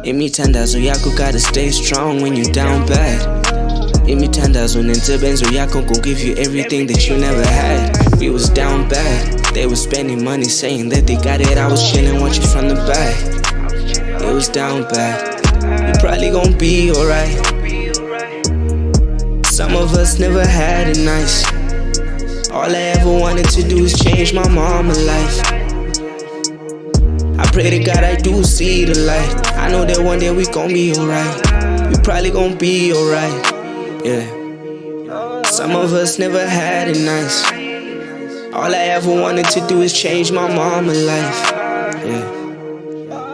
Imithandazo yakho gotta stay strong when you down bad. Imithandazo nensebenzo yakho gon' give you everything that you never had. We was down bad, they was spending money saying that they got it. I was chillin' watching from the back. It was down bad, we probably gon' be alright. Some of us never had it nice. All I ever wanted to do is change my mama's life. I pray to God I do see the light. I know that one day we gon' be alright. We probably gon' be alright, yeah. Some of us never had it nice. All I ever wanted to do is change my mama's life, yeah.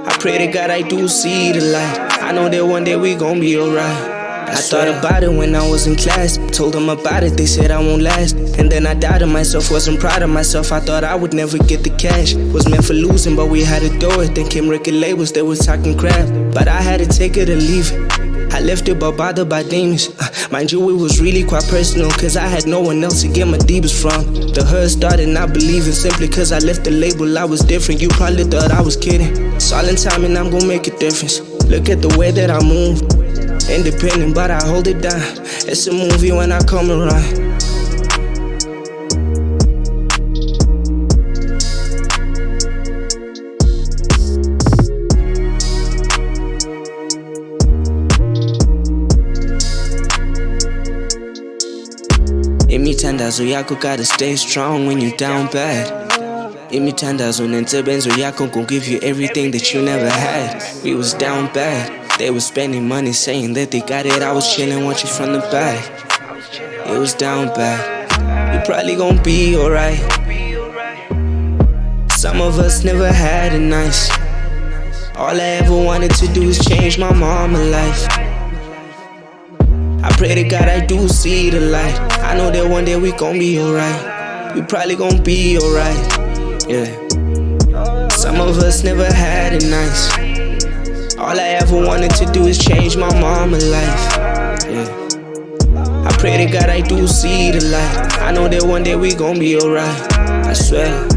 I pray to God I do see the light. I know that one day we gon' be alright. I thought about it when I was in class. Told them about it, they said I won't last. And then I doubted myself, wasn't proud of myself. I thought I would never get the cash. Was meant for losing, but we had to do it. Then came record labels, they was talking crap, but I had to take it or leave it. I left it but bothered by demons. Mind you, it was really quite personal, cause I had no one else to get my deepest from. The hurt started not believing simply cause I left the label. I was different, you probably thought I was kidding. It's all in time and I'm gon' make a difference. Look at the way that I move. Independent, but I hold it down. It's a movie when I come around. Imithandazo yakho gotta stay strong when you down bad. Imithandazo nensebenzo yakho gon' give you everything that you never had. We was down bad, they was spending money saying that they got it. I was chillin' watching from the back. It was down bad, we probably gon' be alright. Some of us never had it nice. All I ever wanted to do is change my mama's life. I pray to God I do see the light. I know that one day we gon' be alright. We probably gon' be alright, yeah. Some of us never had it nice. All I ever wanted to do is change my mama's life, yeah. I pray to God I do see the light. I know that one day we gon' be alright, I swear.